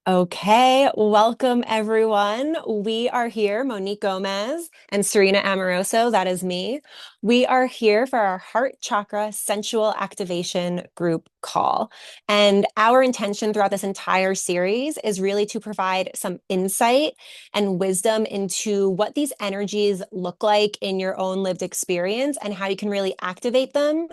Okay, welcome everyone. We are here, Monique Gomez and Serena Amoroso, that is me. We are here for our Heart Chakra Sensual Activation Group call. And our intention throughout this entire series is really to provide some insight and wisdom into what these energies look like in your own lived experience and how you can really activate them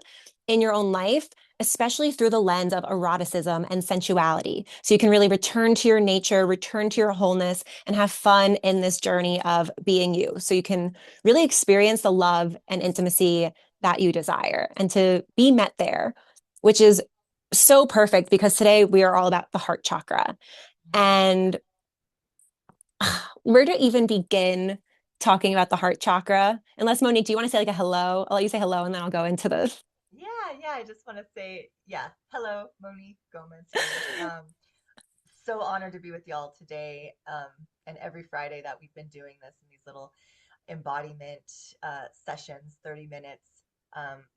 in your own life, especially through the lens of eroticism and sensuality. So you can really return to your nature, return to your wholeness, and have fun in this journey of being you. So you can really experience the love and intimacy that you desire and to be met there, which is so perfect because today we are all about the heart chakra. And where to even begin talking about the heart chakra? Unless Monique, do you want to say like a hello? I'll let you say hello and then I'll go into this. Yeah, I just want to say, yeah, hello, Monique Gomez here. So honored to be with y'all today, and every Friday that we've been doing this in these little embodiment sessions, 30 minutes.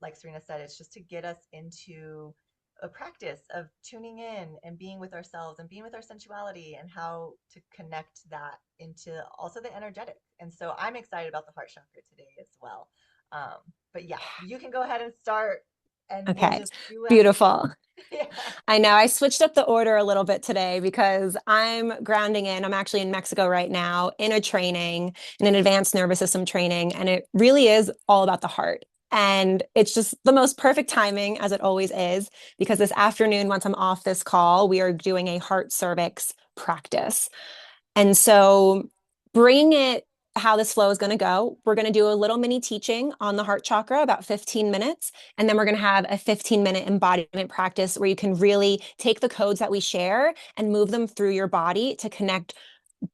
Like Serena said, it's just to get us into a practice of tuning in and being with ourselves and being with our sensuality and how to connect that into also the energetic. And so I'm excited about the heart chakra today as well. Um, but yeah, you can go ahead and start and we'll Okay, just do as we go. beautiful. Yeah. I know I switched up the order a little bit today because I'm grounding in. I'm actually in Mexico right now in a training, in an advanced nervous system training, and it really is all about the heart. And it's just the most perfect timing, as it always is, because this afternoon, once I'm off this call, we are doing a heart cervix practice. And so, bringing it how this flow is going to go, we're going to do a little mini teaching on the heart chakra, about 15 minutes. And then we're going to have a 15-minute embodiment practice where you can really take the codes that we share and move them through your body to connect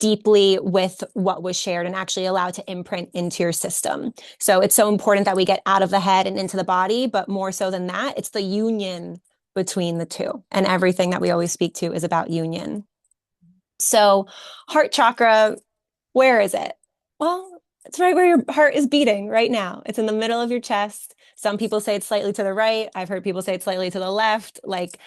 deeply with what was shared and actually allow it to imprint into your system. So it's so important that we get out of the head and into the body, but more so than that, it's the union between the two. And everything that we always speak to is about union. So, heart chakra, where is it? Well, it's right where your heart is beating right now. It's in the middle of your chest. Some people say it's slightly to the right. I've heard people say it's slightly to the left. Like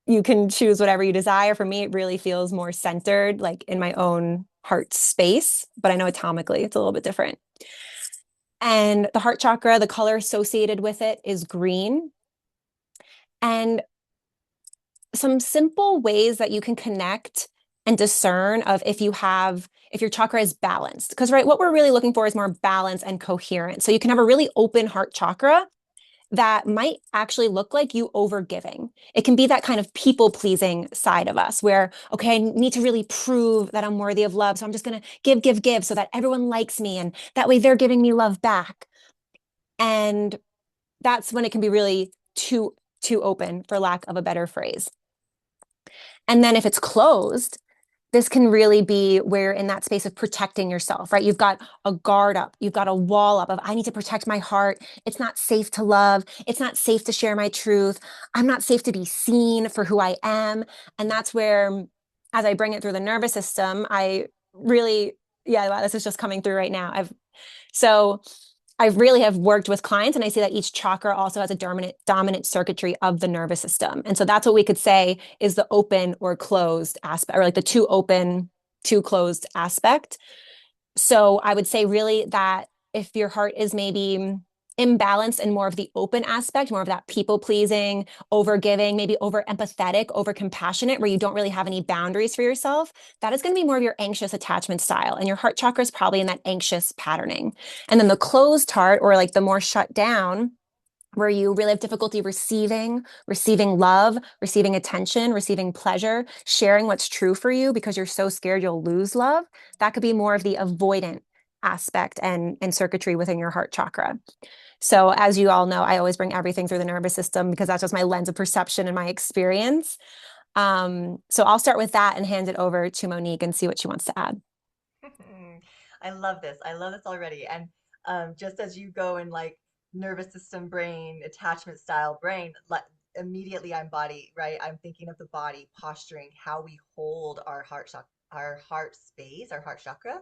you can choose whatever you desire. For me, it really feels more centered, like in my own heart space, but I know atomically it's a little bit different. And the heart chakra, the color associated with it is green. And some simple ways that you can connect and discern of if your chakra is balanced. Because right, what we're really looking for is more balance and coherence. So you can have a really open heart chakra that might actually look like you over giving. It can be that kind of people pleasing side of us where, okay, I need to really prove that I'm worthy of love. So I'm just going to give so that everyone likes me. And that way they're giving me love back. And that's when it can be really too open, for lack of a better phrase. And then if it's closed, this can really be where in that space of protecting yourself, right? You've got a guard up, you've got a wall up of, I need to protect my heart. It's not safe to love. It's not safe to share my truth. I'm not safe to be seen for who I am. And that's where, as I bring it through the nervous system, I really, yeah, wow, this is just coming through right now. So I really have worked with clients and I see that each chakra also has a dominant circuitry of the nervous system. And so that's what we could say is the open or closed aspect, or like the too open, too closed aspect. So I would say really that if your heart is maybe imbalanced and more of the open aspect, more of that people pleasing, over giving, maybe over empathetic, over compassionate, where you don't really have any boundaries for yourself, that is going to be more of your anxious attachment style. And your heart chakra is probably in that anxious patterning. And then the closed heart, or like the more shut down, where you really have difficulty receiving love, receiving attention, receiving pleasure, sharing what's true for you because you're so scared you'll lose love, that could be more of the avoidant aspect and circuitry within your heart chakra. So as you all know, I always bring everything through the nervous system because that's just my lens of perception and my experience. So I'll start with that and hand it over to Monique and see what she wants to add. I love this. I love this already. And just as you go in like nervous system brain, attachment style brain, like immediately I'm body, right? I'm thinking of the body posturing, how we hold our heart chakra, our heart space, our heart chakra.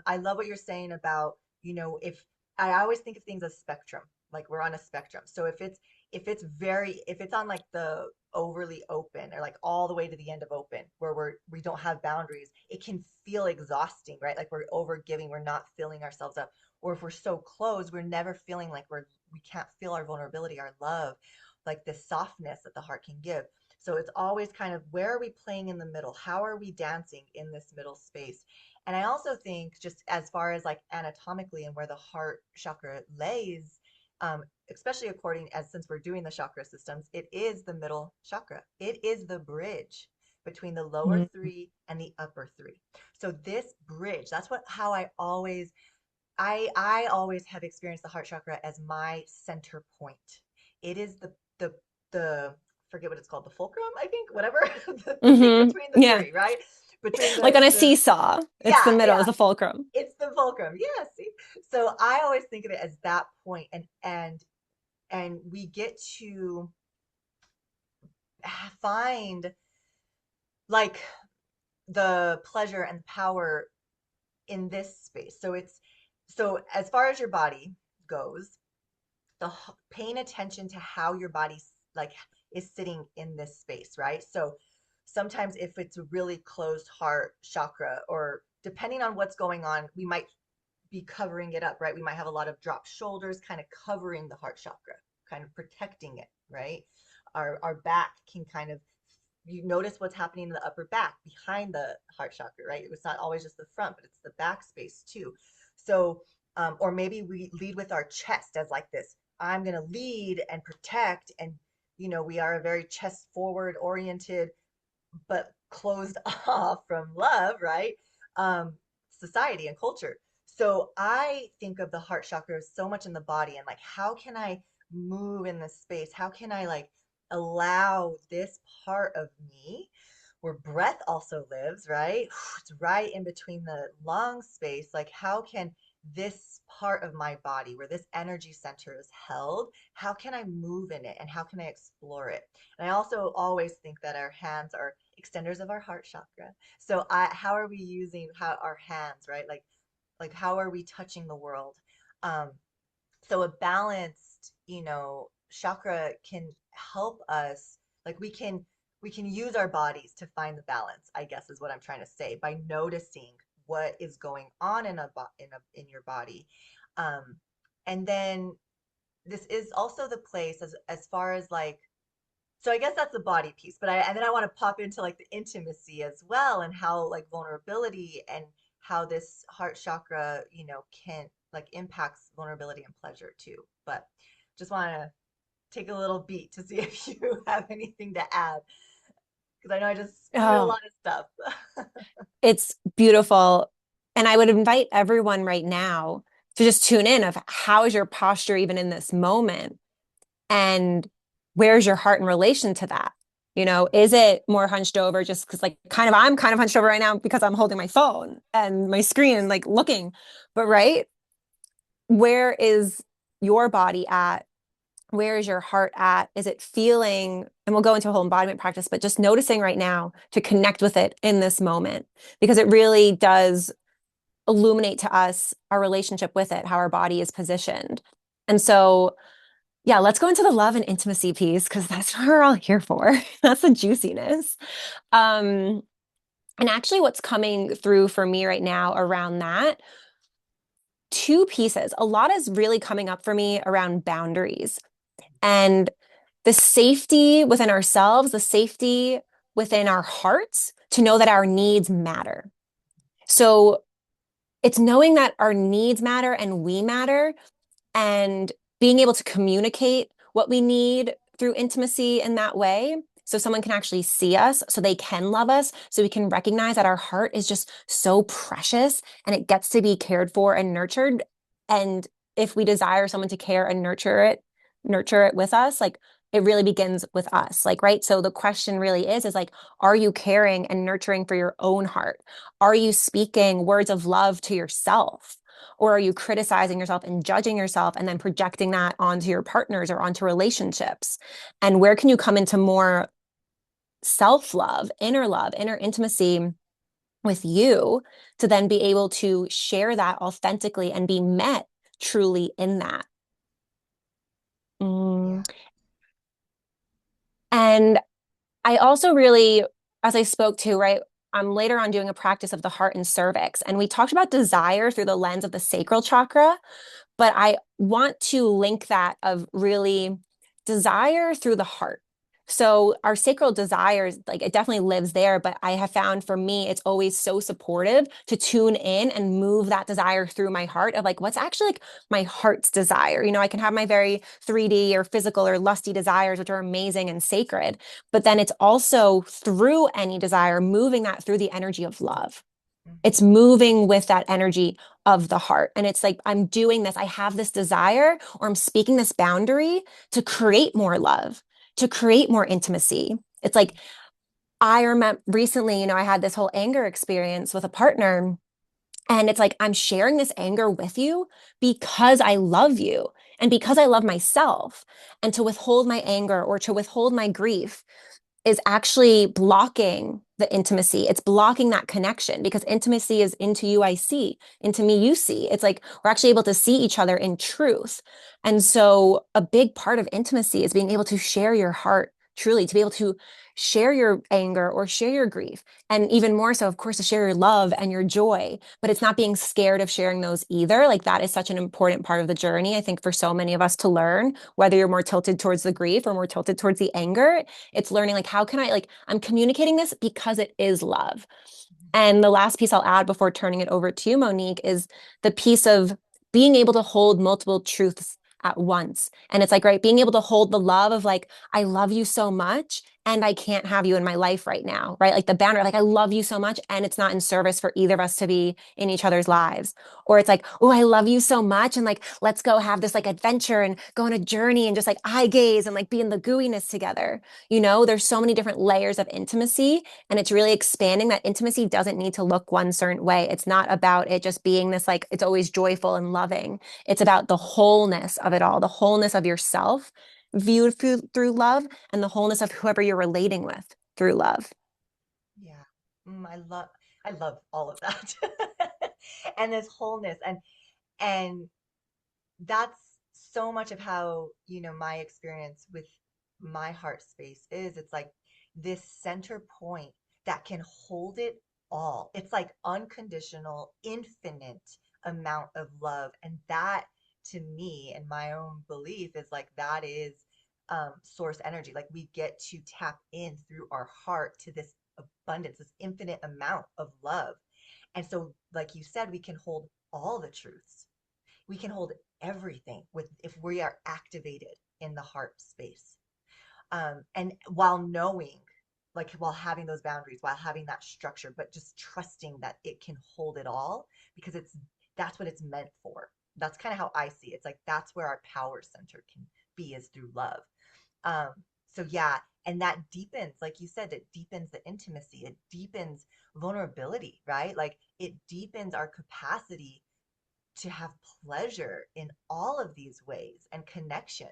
I love what you're saying about, if I always think of things as spectrum, like we're on a spectrum. So if it's on like the overly open or like all the way to the end of open where we don't have boundaries, it can feel exhausting, right? Like we're over giving, we're not filling ourselves up. Or if we're so closed, we're never feeling like we can't feel our vulnerability, our love, like the softness that the heart can give. So it's always kind of, where are we playing in the middle? How are we dancing in this middle space? And I also think, just as far as like anatomically and where the heart chakra lays, especially according as since we're doing the chakra systems, it is the middle chakra. It is the bridge between the lower Mm-hmm. three and the upper three. So this bridge, that's what how I always have experienced the heart chakra as my center point. It is the forget what it's called, the fulcrum, I think, whatever, the thing Mm-hmm. between the Yeah. three, right? Between Like on a the seesaw, it's the yeah, middle, yeah, is the fulcrum. it's the fulcrum. Yeah, see? So I always think of it as that point, and we get to find like the pleasure and power in this space. So as far as your body goes, paying attention to how your body like is sitting in this space, right? So sometimes if it's a really closed heart chakra, or depending on what's going on, we might be covering it up, right? We might have a lot of dropped shoulders, kind of covering the heart chakra, kind of protecting it, right? Our back can kind of, you notice what's happening in the upper back behind the heart chakra, right? It's not always just the front, but it's the back space too. So, or maybe we lead with our chest as like this. I'm going to lead and protect, and we are a very chest forward oriented, but closed off from love, right? Um, Society and culture. So I think of the heart chakra so much in the body, and like, how can I move in this space? How can I like allow this part of me where breath also lives, right? It's right in between the lung space. Like, how can this part of my body where this energy center is held, how can I move in it and how can I explore it? And I also always think that our hands are extenders of our heart chakra. So how are we using how our hands, right? Like how are we touching the world? Um, so a balanced, chakra can help us, like we can use our bodies to find the balance, I guess is what I'm trying to say, by noticing what is going on in your body. Um, and then this is also the place as far as like, so I guess that's the body piece, but and then I want to pop into like the intimacy as well, and how like vulnerability and how this heart chakra, can like impacts vulnerability and pleasure too. But just want to take a little beat to see if you have anything to add, because I know I just spewed a Oh, lot of stuff. it's beautiful. And I would invite everyone right now to just tune in of how is your posture even in this moment? And where's your heart in relation to that? Is it more hunched over just because like I'm kind of hunched over right now because I'm holding my phone and my screen and like looking. But right, where is your body at? Where is your heart at? Is it feeling, and we'll go into a whole embodiment practice, but just noticing right now to connect with it in this moment, because it really does illuminate to us our relationship with it, how our body is positioned. And so, yeah, let's go into the love and intimacy piece because that's what we're all here for. That's the juiciness. Um, and actually, what's coming through for me right now around that, two pieces. A lot is really coming up for me around boundaries and the safety within ourselves, the safety within our hearts to know that our needs matter. So it's knowing that our needs matter and we matter, and being able to communicate what we need through intimacy in that way. So someone can actually see us, so they can love us, so we can recognize that our heart is just so precious and it gets to be cared for and nurtured. And if we desire someone to care and nurture it with us, like it really begins with us. Like, right. So the question really is like, are you caring and nurturing for your own heart? Are you speaking words of love to yourself? Or are you criticizing yourself and judging yourself and then projecting that onto your partners or onto relationships? And where can you come into more love, inner intimacy with you to then be able to share that authentically and be met truly in that? Yeah. Mm. And I also really, as I spoke to, right, I'm later on doing a practice of the heart and cervix. And we talked about desire through the lens of the sacral chakra, but I want to link that of really desire through the heart. So our sacral desires, like it definitely lives there, but I have found for me, it's always so supportive to tune in and move that desire through my heart of like, what's actually like my heart's desire? You know, I can have my very 3D or physical or lusty desires, which are amazing and sacred, but then it's also through any desire, moving that through the energy of love. It's Hmm. moving with that energy of the heart. And it's like, I'm doing this, I have this desire, or I'm speaking this boundary to create more love, to create more intimacy. It's like, I remember recently, you know, I had this whole anger experience with a partner. And it's like, I'm sharing this anger with you because I love you and because I love myself. And to withhold my anger or to withhold my grief is actually blocking the intimacy. It's blocking that connection because intimacy is into you, I see, into me, you see. It's like we're actually able to see each other in truth. And so a big part of intimacy is being able to share your heart truly, to be able to share your anger or share your grief. And even more so, of course, to share your love and your joy, but it's not being scared of sharing those either. Like that is such an important part of the journey, I think, for so many of us to learn, whether you're more tilted towards the grief or more tilted towards the anger. It's learning like how can I like I'm communicating this because it is love. And the last piece I'll add before turning it over to you, Monique, is the piece of being able to hold multiple truths at once. And it's like, right, being able to hold the love of like, I love you so much and I can't have you in my life right now, right? Like the boundary, like, I love you so much and it's not in service for either of us to be in each other's lives. Or it's like, oh, I love you so much and like, let's go have this like adventure and go on a journey and just like eye gaze and like be in the gooiness together. You know, there's so many different layers of intimacy and it's really expanding that intimacy doesn't need to look one certain way. It's not about it just being this like, it's always joyful and loving. It's about the wholeness of it all, the wholeness of yourself viewed through love and the wholeness of whoever you're relating with through love. Yeah. I love all of that. And this wholeness and that's so much of how, my experience with my heart space is. It's like this center point that can hold it all. It's like unconditional, infinite amount of love. And that to me and my own belief is like that is source energy. Like we get to tap in through our heart to this abundance, this infinite amount of love. And so, like you said, we can hold all the truths, we can hold everything with if we are activated in the heart space, and while knowing, like while having those boundaries, while having that structure, but just trusting that it can hold it all because that's what it's meant for. That's kind of how I see it. It's like that's where our power center can be, is through love. um so yeah, and that deepens, like you said, it deepens the intimacy, it deepens vulnerability, right? Like it deepens our capacity to have pleasure in all of these ways and connection,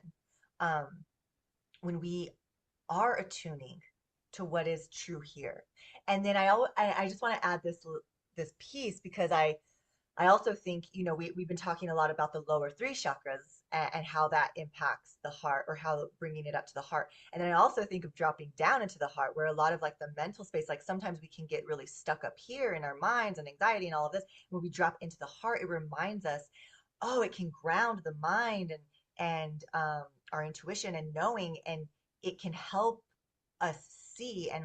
um, when we are attuning to what is true here. And then I just want to add this piece because I also think, we've been talking a lot about the lower three chakras and how that impacts the heart, or how bringing it up to the heart. And then I also think of dropping down into the heart, where a lot of like the mental space, like sometimes we can get really stuck up here in our minds and anxiety and all of this. When we drop into the heart, it reminds us, oh, it can ground the mind and our intuition and knowing, and it can help us see and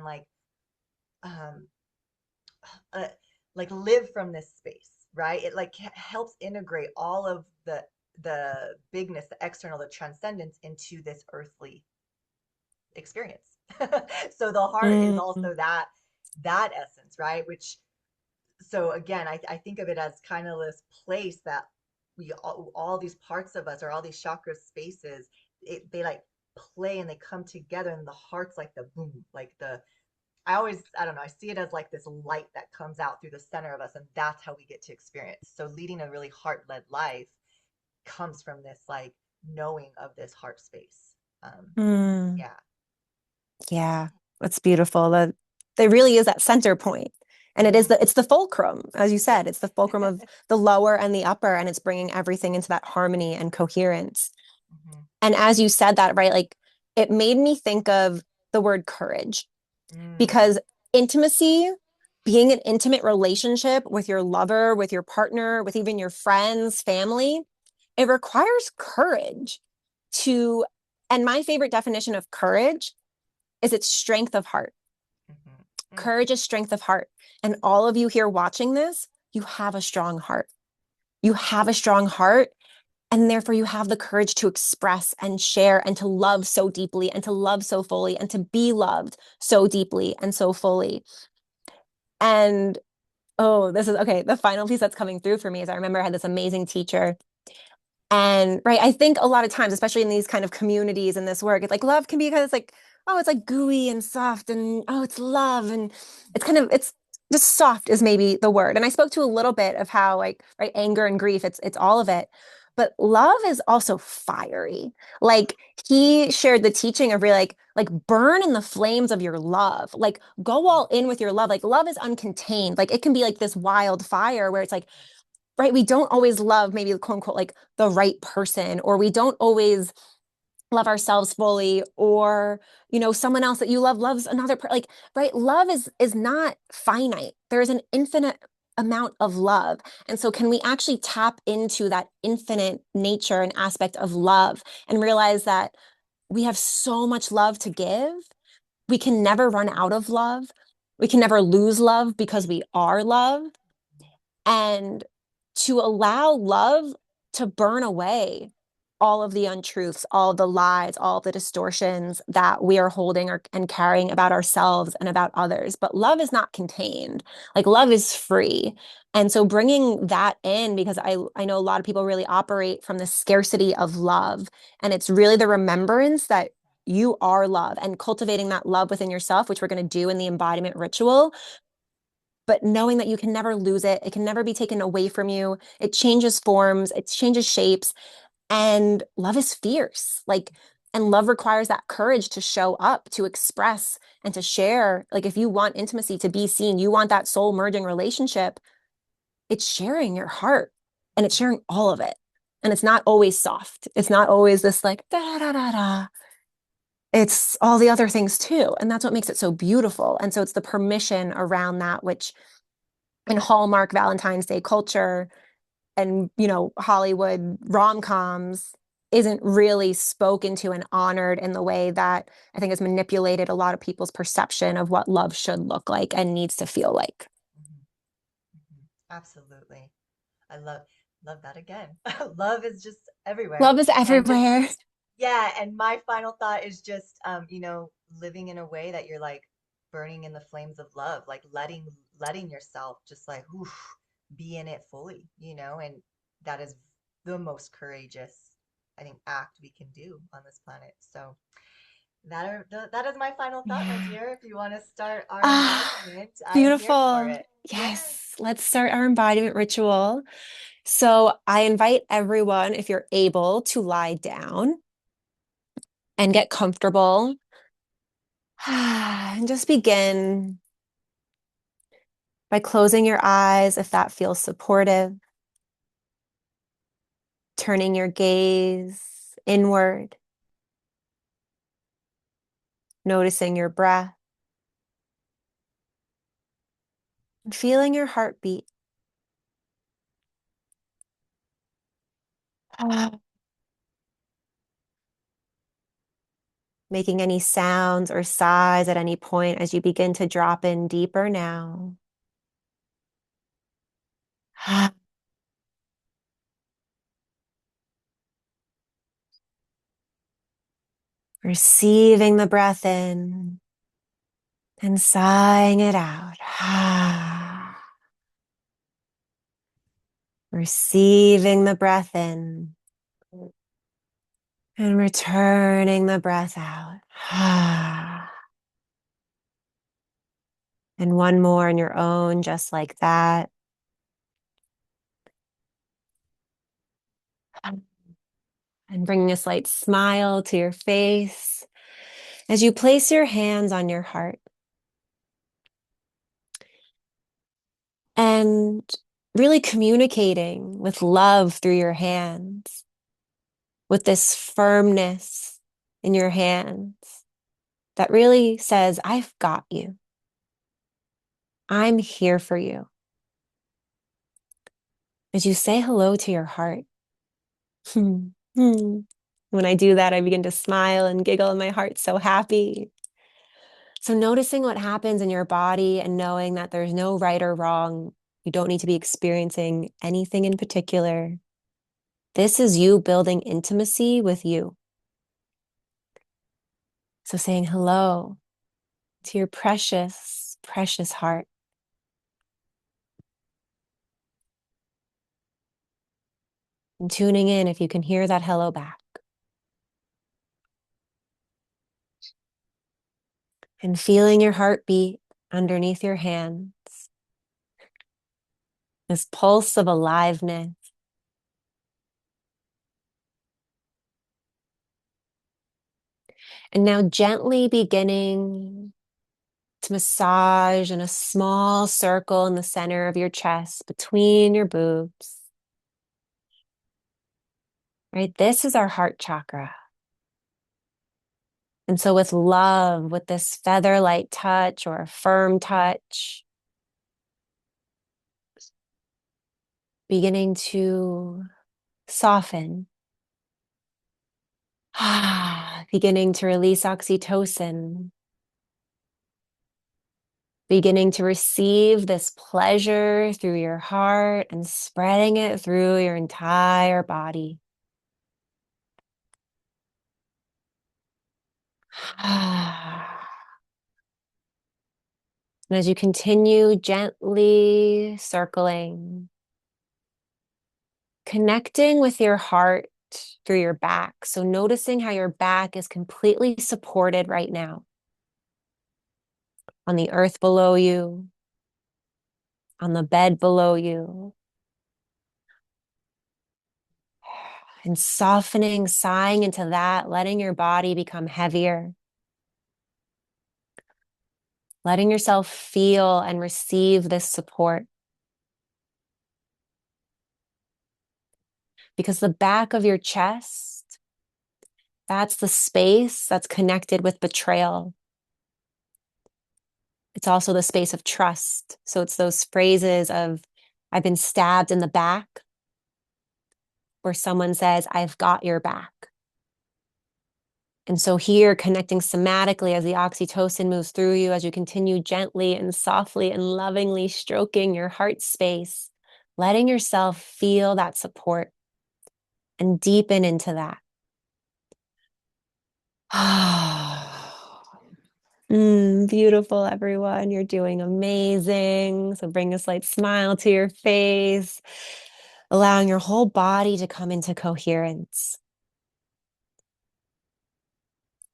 um, uh, like live from this space, right? It like helps integrate all of the bigness, the external, the transcendence into this earthly experience. So the heart is Mm. also that essence, right? Which, so again, I think of it as kind of this place that we all these parts of us, or all these chakra spaces, they like play and they come together, and the heart's like the boom, like the I don't know, I see it as like this light that comes out through the center of us, and that's how we get to experience. So leading a really heart-led life comes from this like knowing of this heart space. Um, Mm. yeah. Yeah, that's beautiful. That there really is that center point. And Hmm. it's the fulcrum, as you Yes. said, it's the fulcrum of the lower and the upper, and it's bringing everything into that harmony and coherence. Hmm. And as you said that, right, like it made me think of the word courage Mm, because intimacy, being an intimate relationship with your lover, with your partner, with even your friends, family, it requires courage to, and my favorite definition of courage is its strength of heart. mhm, mm, Courage is strength of heart. And all of you here watching this, you have a strong heart. You have a strong heart. And therefore, you have the courage to express and share and to love so deeply and to love so fully and to be loved so deeply and so fully. And oh, this is okay. The final piece that's coming through for me is I remember I had this amazing teacher. And right, I think a lot of times, especially in these kind of communities and this work, it's like love can be kind of like, oh, it's like gooey and soft and oh, it's love. And it's kind of it's just soft is maybe the word. And I spoke to a little bit of how like right, anger and grief, it's all of it. But love is also fiery. Like he shared the teaching of really like burn in the flames of your love. Like go all in with your love. Like love is uncontained. Like it can be like this wild fire where it's like right, we don't always love maybe quote unquote like the right person, or we don't always love ourselves fully, or someone else that you love loves another like right, love is not finite. There is an infinite amount of love. And so can we actually tap into that infinite nature and aspect of love and realize that we have so much love to give. We can never run out of love. We can never lose love because we are love, and to allow love to burn away all of the untruths, all the lies, all the distortions that we are holding and carrying about ourselves and about others. But love is not contained. Like love is free. And so bringing that in, because I know a lot of people really operate from the scarcity of love. And it's really the remembrance that you are love and cultivating that love within yourself, which we're going to do in the embodiment ritual, but knowing that you can never lose it, it can never be taken away from you. It changes forms, it changes shapes, and love is fierce. Like, and love requires that courage to show up, to express, and to share. Like, if you want intimacy to be seen, you want that soul merging relationship, it's sharing your heart and it's sharing all of it. And it's not always soft. It's not always this like da da da da. It's all the other things too. And that's what makes it so beautiful. And so it's the permission around that, which in Hallmark Valentine's Day culture and Hollywood rom-coms isn't really spoken to and honored in the way that I think has manipulated a lot of people's perception of what love should look like and needs to feel like. mhm, mhm. Absolutely. I love that again. Love is just everywhere. Love is And just everywhere. yeah, and my final thought is just living in a way that you're like burning in the flames of love, like letting yourself just like oof, be in it fully, and that is the most courageous, I think, act we can do on this planet. So that is my final thought, my Yeah. dear. If you want to start our Ah, embodiment, I'm here for beautiful. it. Yeah. Yes. Let's start our embodiment ritual. So I invite everyone, if you're able, to lie down and get comfortable. And just begin by closing your eyes if that feels supportive, turning your gaze inward, noticing your breath, and feeling your heartbeat. Making any sounds or sighs at any point as you begin to drop in deeper now. Receiving the breath in and sighing it out. Receiving the breath in and returning the breath out. And one more on your own, just like that. And bringing a slight smile to your face as you place your hands on your heart and really communicating with love through your hands, with this firmness in your hands. that really says, I've got you. I'm here for you. As you say hello to your heart. Hmm. Hmm. When I do that, I begin to smile and giggle, and my heart's so happy. So, noticing what happens in your body and knowing that there's no right or wrong, you don't need to be experiencing anything in particular. This is you building intimacy with you. So, saying hello to your precious, precious heart and tuning in if you can hear that hello back and feeling your heartbeat underneath your hands, this pulse of aliveness. And now gently beginning to massage in a small circle in the center of your chest between your boobs. Right? This is our heart chakra. And so, with love, with this feather light touch or a firm touch, beginning to soften, beginning to release oxytocin, beginning to receive this pleasure through your heart and spreading it through your entire body. And as you continue gently circling, connecting with your heart through your back. So noticing how your back is completely supported right now on the earth below you, on the bed below you, and softening, sighing into that, letting your body become heavier, letting yourself feel and receive this support. Because the back of your chest, that's the space that's connected with betrayal. It's also the space of trust. So it's those phrases of, I've been stabbed in the back, where someone says, I've got your back. And so here, connecting somatically as the oxytocin moves through you, as you continue gently and softly and lovingly stroking your heart space, letting yourself feel that support and deepen into that. Beautiful, everyone. You're doing amazing. So bring a slight smile to your face, allowing your whole body to come into coherence.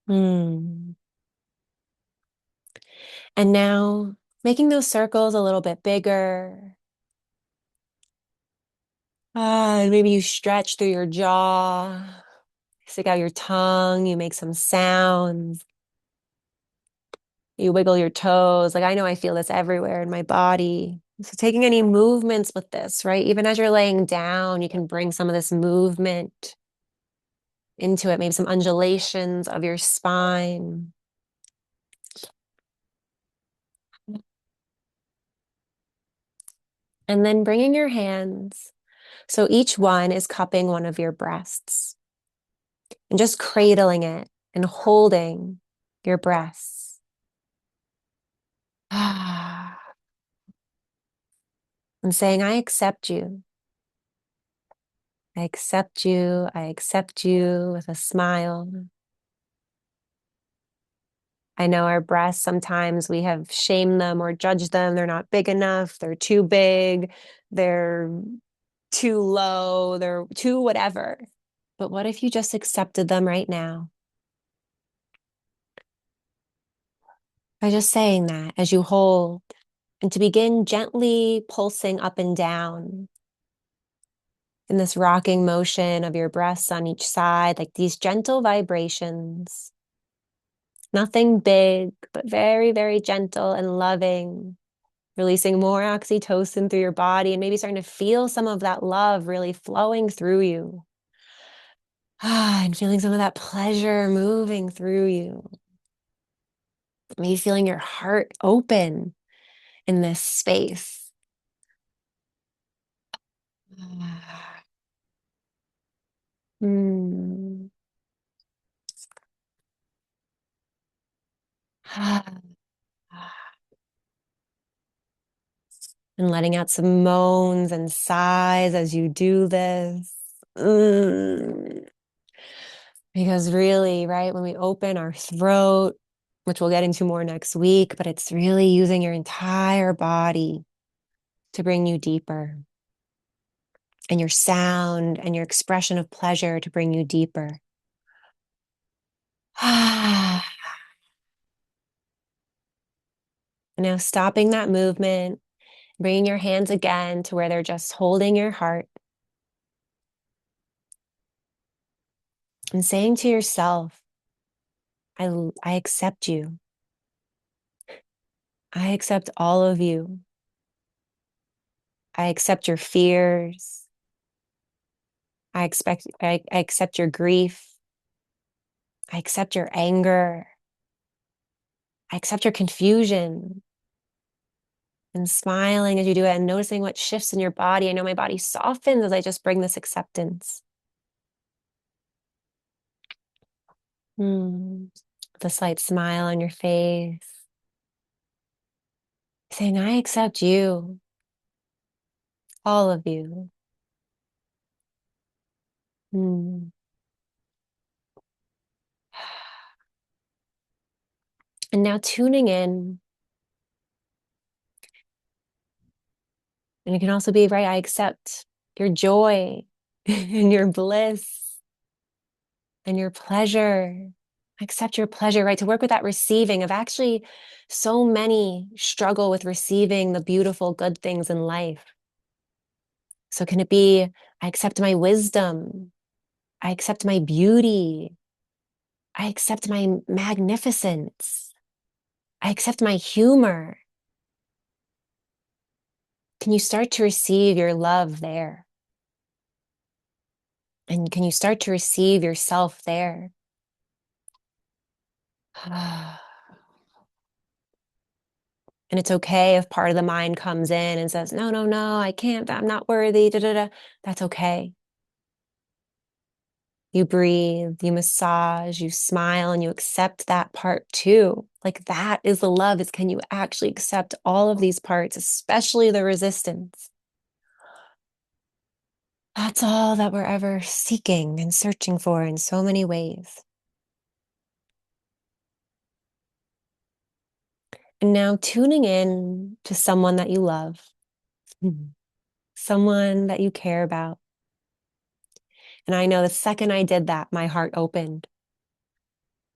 Mm. And now making those circles a little bit bigger. And maybe you stretch through your jaw, stick out your tongue, you make some sounds, you wiggle your toes. Like I know I feel this everywhere in my body. So taking any movements with this, right? Even as you're laying down, you can bring some of this movement into it, maybe some undulations of your spine. And then bringing your hands. So each one is cupping one of your breasts and just cradling it and holding your breasts. And saying, I accept you. I accept you. I accept you with a smile. I know our breasts, sometimes we have shamed them or judged them. They're not big enough. They're too big. They're too low. They're too whatever. But what if you just accepted them right now? By just saying that as you hold and to begin gently pulsing up and down in this rocking motion of your breasts on each side, like these gentle vibrations. Nothing big, but very, very gentle and loving, releasing more oxytocin through your body and maybe starting to feel some of that love really flowing through you. And feeling some of that pleasure moving through you. Maybe feeling your heart open in this space. Hmm. And letting out some moans and sighs as you do this. Mm. Because really, right, when we open our throat, which we'll get into more next week, but it's really using your entire body to bring you deeper, and your sound and your expression of pleasure to bring you deeper. Now, stopping that movement, bringing your hands again to where they're just holding your heart and saying to yourself, I accept you. I accept all of you. I accept your fears. I accept your grief. I accept your anger. I accept your confusion. And smiling as you do it and noticing what shifts in your body. I know my body softens as I just bring this acceptance. Hmm. With a slight smile on your face, saying, I accept you, all of you. Hmm. And now tuning in. And it can also be, right, I accept your joy and your bliss and your pleasure. I accept your pleasure, right? To work with that receiving of actually so many struggle with receiving the beautiful, good things in life. So can it be, I accept my wisdom. I accept my beauty. I accept my magnificence. I accept my humor. Can you start to receive your love there? And can you start to receive yourself there? And it's okay if part of the mind comes in and says, no, no, no, I can't, I'm not worthy. Da, da, da. That's okay. You breathe, you massage, you smile, and you accept that part too. Like that is the love, is can you actually accept all of these parts, especially the resistance? That's all that we're ever seeking and searching for in so many ways. And now tuning in to someone that you love, someone that you care about. And I know the second I did that, my heart opened.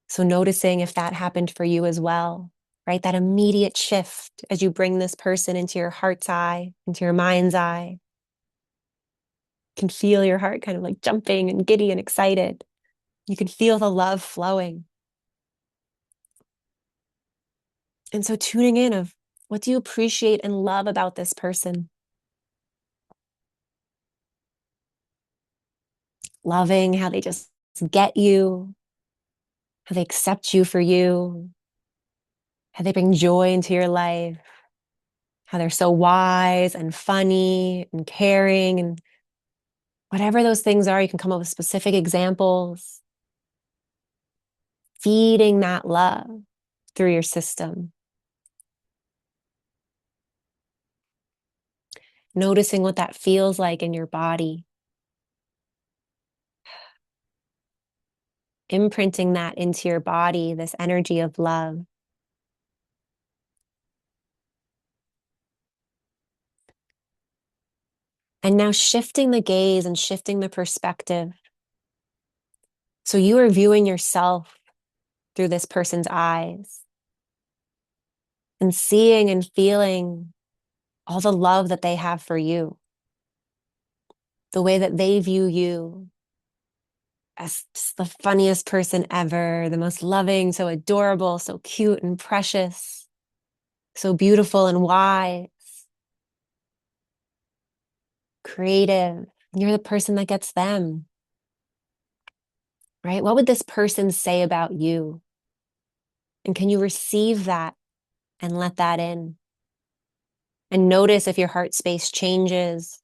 So noticing if that happened for you as well, right? That immediate shift as you bring this person into your heart's eye, into your mind's eye. You can feel your heart kind of like jumping and giddy and excited. You can feel the love flowing. And so tuning in of what do you appreciate and love about this person? Loving how they just get you, how they accept you for you, how they bring joy into your life, how they're so wise and funny and caring, and whatever those things are, you can come up with specific examples. Feeding that love through your system. Noticing what that feels like in your body. Imprinting that into your body, this energy of love. And now shifting the gaze and shifting the perspective. So you are viewing yourself through this person's eyes and seeing and feeling all the love that they have for you, the way that they view you as just the funniest person ever, the most loving, so adorable, so cute and precious, so beautiful and wise, creative. You're the person that gets them, right? What would this person say about you And can you receive that and let that in? And notice if your heart space changes.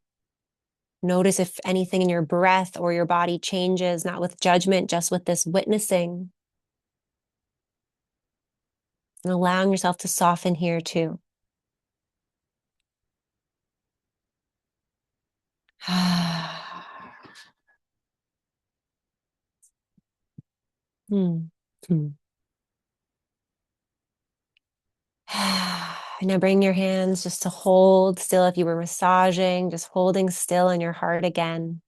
Notice if anything in your breath or your body changes, not with judgment, just with this witnessing. And allowing yourself to soften here too. Hmm. Hmm. Now bring your hands just to hold still if you were massaging, just holding still in your heart again.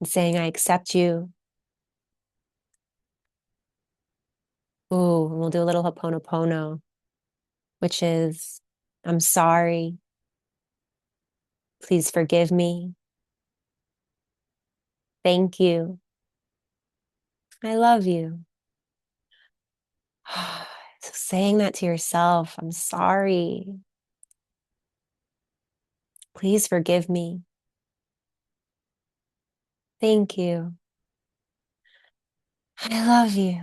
And saying, I accept you. Ooh, and we'll do a little Ho'oponopono, which is, I'm sorry. Please forgive me. Thank you. I love you. So saying that to yourself, I'm sorry. Please forgive me. Thank you. I love you.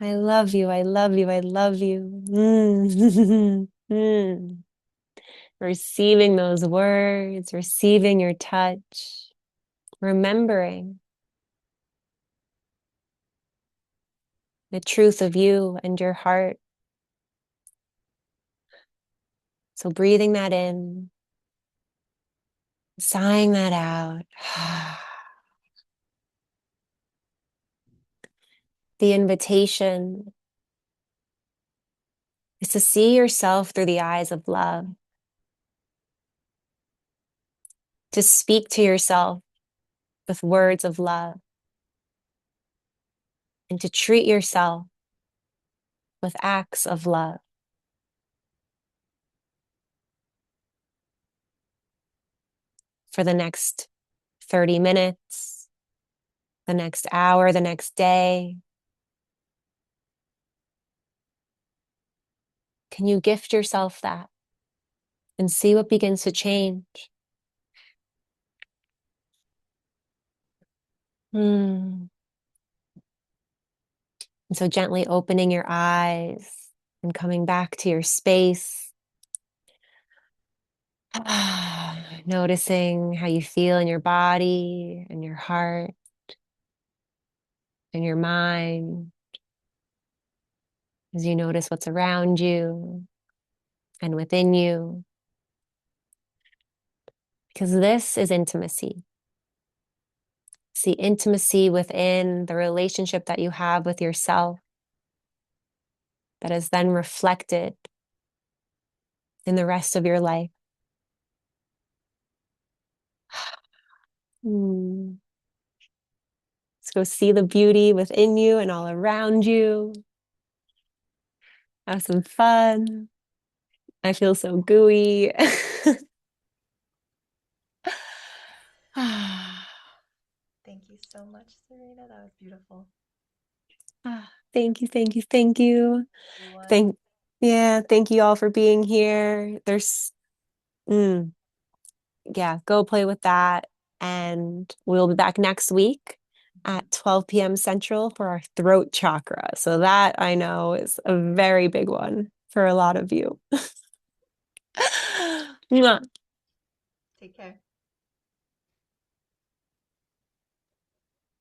I love you. I love you. I love you. Mm. Mm. Receiving those words, receiving your touch, remembering the truth of you and your heart. So breathing that in, sighing that out. The invitation is to see yourself through the eyes of love, to speak to yourself with words of love, and to treat yourself with acts of love for the next 30 minutes, the next hour, the next day. Can you gift yourself that and see what begins to change? Hmm. And so gently opening your eyes and coming back to your space. Noticing how you feel in your body and your heart and your mind as you notice what's around you and within you. Because this is intimacy. See intimacy within the relationship that you have with yourself that is then reflected in the rest of your life. Hmm. Let's go see the beauty within you and all around you. Have some fun. I feel so gooey. Thank you so much, Serena. That was beautiful. Thank you, thank you, thank you. Everyone. Thank, yeah, thank you all for being here. Mm, yeah, go play with that. And we'll be back next week Mhm. at 12 p.m. Central for our throat chakra. So that I know is a very big one for a lot of you. Mwah. Take care.